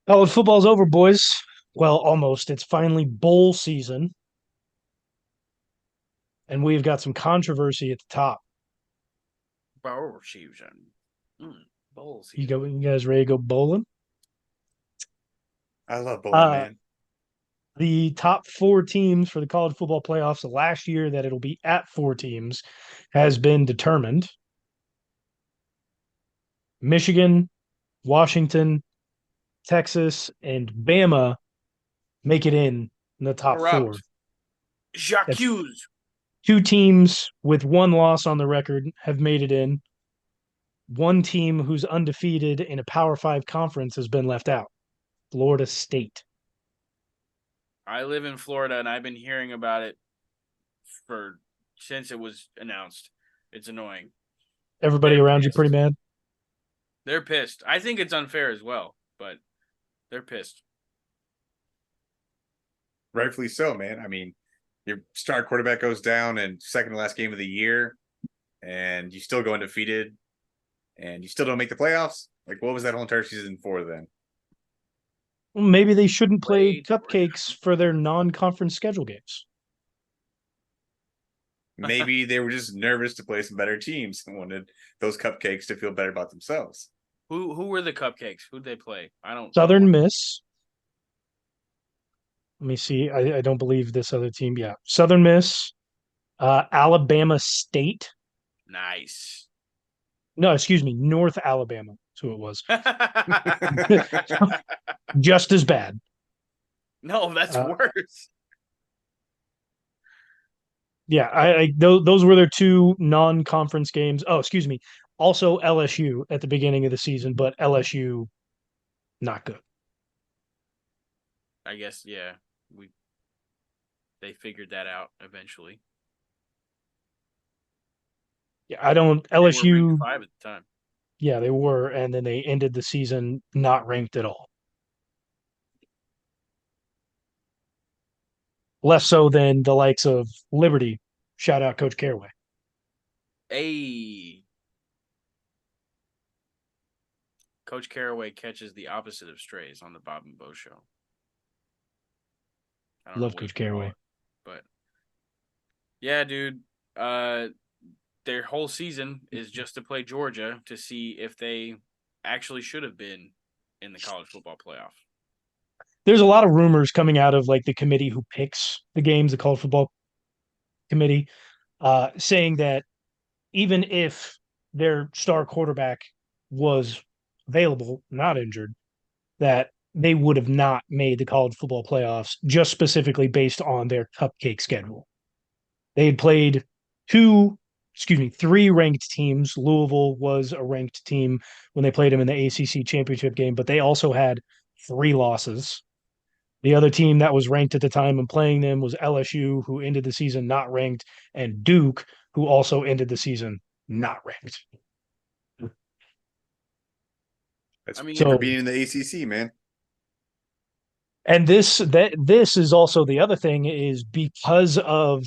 College football's over, boys. Well, almost. It's finally bowl season, and we've got some controversy at the top. Bowl season. Bowl You season. go, you guys ready to go bowling? I love bowling, Uh, man. the top four teams for the college football playoffs the last year that it'll be at four teams has been determined. Michigan, Washington, Texas, and Bama make it in the top four. Corrupt. Jacques. That's two teams with one loss on the record have made it in. One team who's undefeated in a Power Five conference has been left out. Florida State. I live in Florida and I've been hearing about it since it was announced. It's annoying. Everybody They're around you pretty pissed. mad. They're pissed. I think it's unfair as well, but they're pissed. Rightfully so, man. I mean, your star quarterback goes down in second to last game of the year, and you still go undefeated, and you still don't make the playoffs. Like, what was that whole entire season for then? Well, maybe they shouldn't play Play Georgia. cupcakes for their non-conference schedule games. Maybe they were just nervous to play some better teams and wanted those cupcakes to feel better about themselves. Who were the cupcakes? Who'd they play? I don't Southern know. Miss. Let me see. I don't believe this other team. Yeah. Southern Miss, Alabama State. Nice. No, excuse me. North Alabama. That's who it was. Just as bad. No, that's worse. Yeah, those were their two non-conference games. Oh, excuse me. Also LSU at the beginning of the season, but LSU not good. I guess they figured that out eventually. Yeah, I don't They were LSU. ranked 5 at the time. Yeah, they were, and then they ended the season not ranked at all. Less so than the likes of Liberty. Shout out Coach Caraway. Hey. Coach Caraway catches the opposite of strays on the Bob and Bo show. I don't Love know Coach Caraway. but yeah, dude. Their whole season is just to play Georgia to see if they actually should have been in the college football playoff. There's a lot of rumors coming out of like the committee who picks the games, the college football committee, saying that even if their star quarterback was available, not injured, that they would have not made the college football playoffs just specifically based on their cupcake schedule. They had played three ranked teams. Louisville was a ranked team when they played them in the ACC championship game, but they also had three losses. The other team that was ranked at the time and playing them was LSU, who ended the season not ranked, and Duke, who also ended the season not ranked. That's I mean, for being in the ACC, man. And this is also the other thing is because of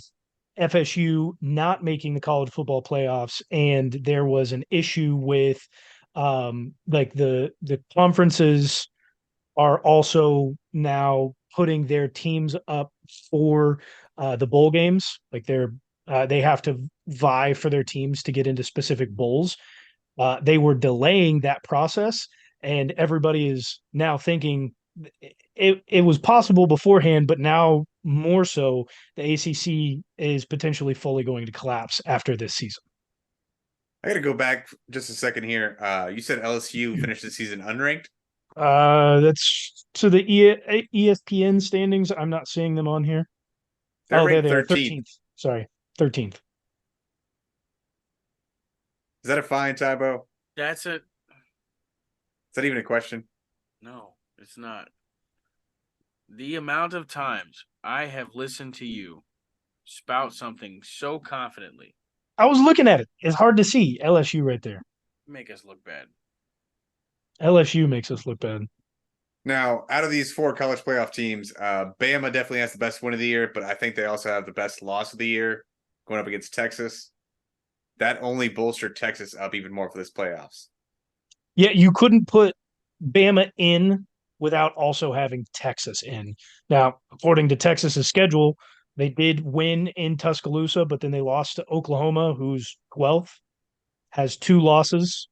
FSU not making the college football playoffs, and there was an issue with like the conferences are also now putting their teams up for the bowl games. Like they have to vie for their teams to get into specific bowls. They were delaying that process, and everybody is now thinking it was possible beforehand, but now more so, the ACC is potentially fully going to collapse after this season. I got to go back just a second here. You said LSU finished the season unranked? That's to the ESPN standings. I'm not seeing them on here. They're There ranked they are. 13th. 13th. Sorry, 13th. Is that a fine, Tybo? that's it. Is that even a question? No, it's not. The amount of times I have listened to you spout something so confidently. I was looking at it. It's hard to see LSU right there. Make us look bad. LSU makes us look bad. Now, out of these four college playoff teams, Bama definitely has the best win of the year, but I think they also have the best loss of the year going up against Texas. That only bolstered Texas up even more for this playoffs. Yeah, you couldn't put Bama in without also having Texas in. Now, according to Texas's schedule, they did win in Tuscaloosa, but then they lost to Oklahoma, who's 12th, has 2 losses.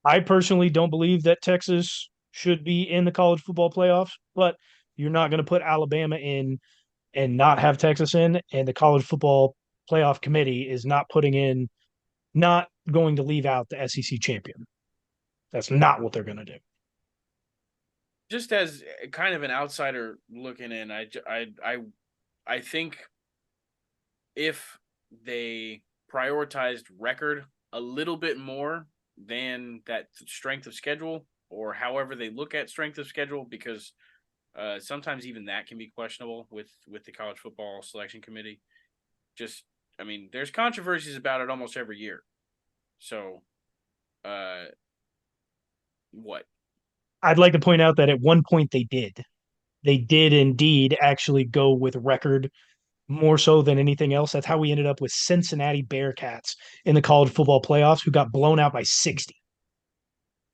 I personally don't believe that Texas should be in the college football playoffs, but you're not going to put Alabama in and not have Texas in, and the college football playoff committee is not going to leave out the SEC champion. That's not what they're going to do. Just as kind of an outsider looking in, I think if they prioritized record a little bit more than that strength of schedule, or however they look at strength of schedule, because sometimes even that can be questionable with the college football selection committee. Just, I mean, there's controversies about it almost every year. So, what? I'd like to point out that at one point they did. They did indeed actually go with record more so than anything else. That's how we ended up with Cincinnati Bearcats in the college football playoffs, who got blown out by 60.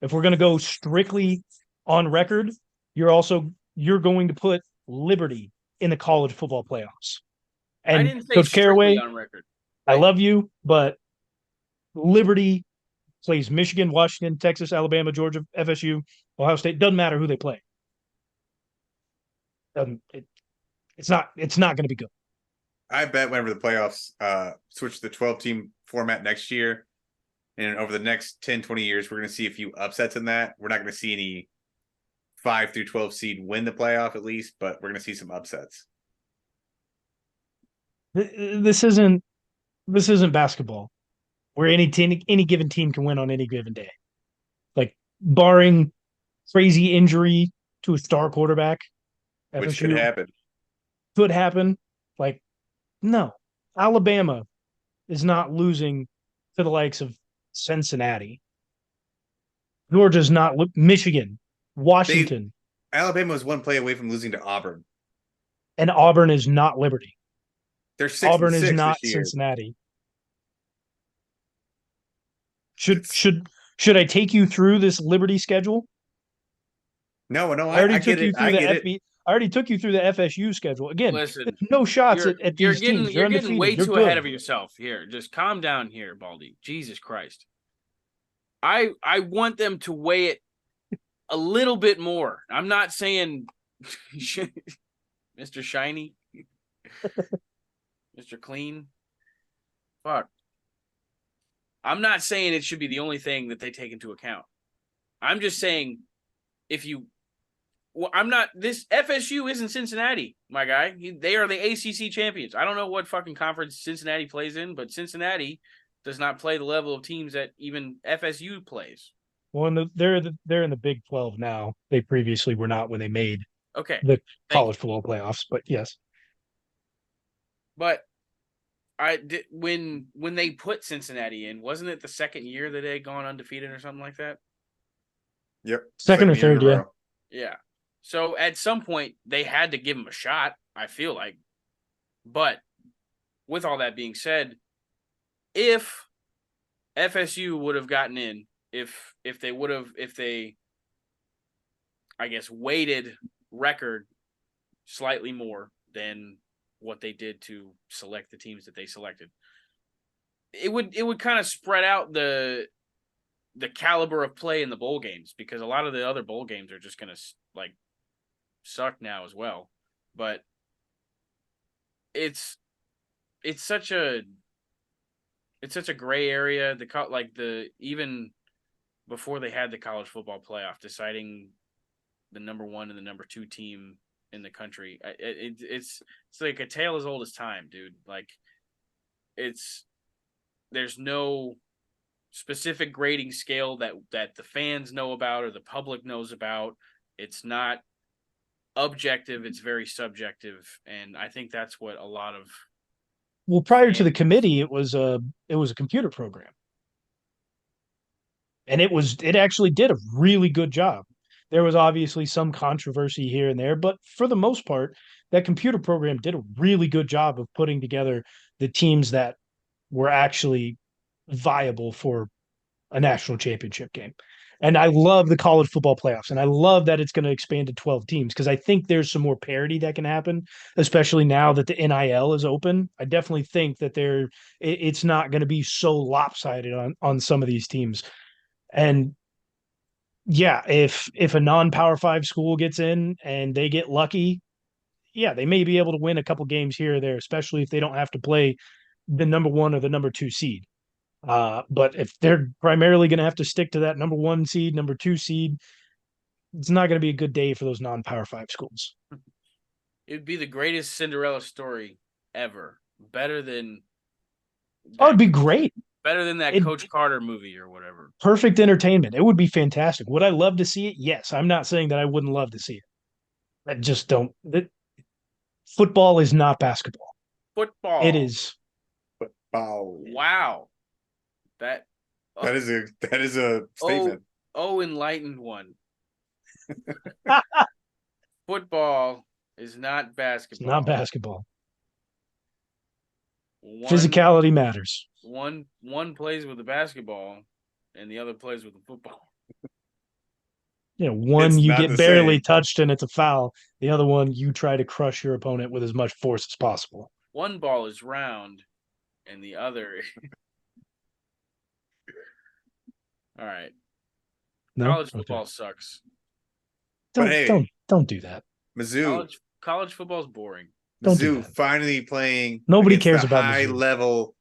If we're going to go strictly on record, you're going to put Liberty in the college football playoffs. I And didn't say Coach strictly Caraway, on record. I love you, but Liberty plays Michigan, Washington, Texas, Alabama, Georgia, FSU, Ohio State. Doesn't matter who they play. It's not going to be good. I bet whenever the playoffs switch to the 12-team format next year, and over the next 10, 20 years, we're going to see a few upsets in that. We're not going to see any 5 through 12 seed win the playoff at least, but we're going to see some upsets. This isn't basketball where any given team can win on any given day. Like, barring crazy injury to a star quarterback, Which FSU could happen. Like, no, Alabama is not losing to the likes of Cincinnati. Georgia's not. Michigan, Washington, Alabama was one play away from losing to Auburn. and Auburn is not Liberty. They're 6 Auburn and is 6 not this year. Cincinnati. Should I take you through this Liberty schedule? No, I already I took get you it. through I the get it. I already took you through the FSU schedule. Again, Listen, no shots you're at these teams. They're you're getting way undefeated. They're too good. ahead of yourself here. Just calm down here, Baldy. Jesus Christ. I want them to weigh it a little bit more. I'm not saying Mr. Shiny, Mr. Clean. Fuck. I'm not saying it should be the only thing that they take into account. I'm just saying this FSU isn't Cincinnati, my guy. They are the ACC champions. I don't know what fucking conference Cincinnati plays in, but Cincinnati does not play the level of teams that even FSU plays. Well, they're in the Big 12 now. They previously were not when they made the college football playoffs, but yes. But I did when they put Cincinnati in, wasn't it the second year that they had gone undefeated or something like that? Yep. Second or third, yeah. Yeah. So at some point they had to give them a shot, I feel like. But with all that being said, if FSU would have gotten in, if they I guess weighted record slightly more than what they did to select the teams that they selected, it would kind of spread out the caliber of play in the bowl games, because a lot of the other bowl games are just going to like suck now as well. But it's such a gray area. Even before they had the college football playoff, deciding the number 1 and the number 2 team in the country, it's like a tale as old as time, dude. Like, there's no specific grading scale that the fans know about or the public knows about. It's not objective, it's very subjective, and I think that's what a lot of prior to the committee, it was a computer program, and it actually did a really good job. There was obviously some controversy here and there, but for the most part, that computer program did a really good job of putting together the teams that were actually viable for a national championship game. And I love the college football playoffs, and I love that it's going to expand to 12 teams because I think there's some more parity that can happen, especially now that the NIL is open. I definitely think that it's not going to be so lopsided on some of these teams. And yeah, if a non-power five school gets in and they get lucky, yeah, they may be able to win a couple games here or there, especially if they don't have to play the number one or the number two seed. But if they're primarily going to have to stick to that number one seed, number two seed, it's not going to be a good day for those non-power five schools. It would be the greatest Cinderella story ever. Better than Oh, it'd be great. Better than that Coach Carter movie or whatever. Perfect entertainment. It would be fantastic. Would I love to see it? Yes. I'm not saying that I wouldn't love to see it. I just don't. Football is not basketball. Football. It is. Football. Wow. That is a statement. Enlightened one. Football is not basketball. It's not basketball. Physicality matters. One plays with the basketball and the other plays with the football. One you get barely touched and it's a foul. The other one you try to crush your opponent with as much force as possible. One ball is round and the other All right. No? College football sucks. Don't do that. Mizzou. College football is boring. Mizzou finally playing. Nobody cares about high Mizzou. Level.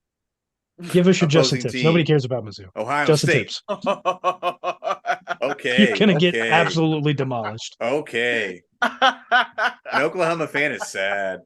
Give us your Justin tips. Team. Nobody cares about Mizzou. Ohio Justin State. tips. Okay. You're gonna get absolutely demolished. Okay. An Oklahoma fan is sad.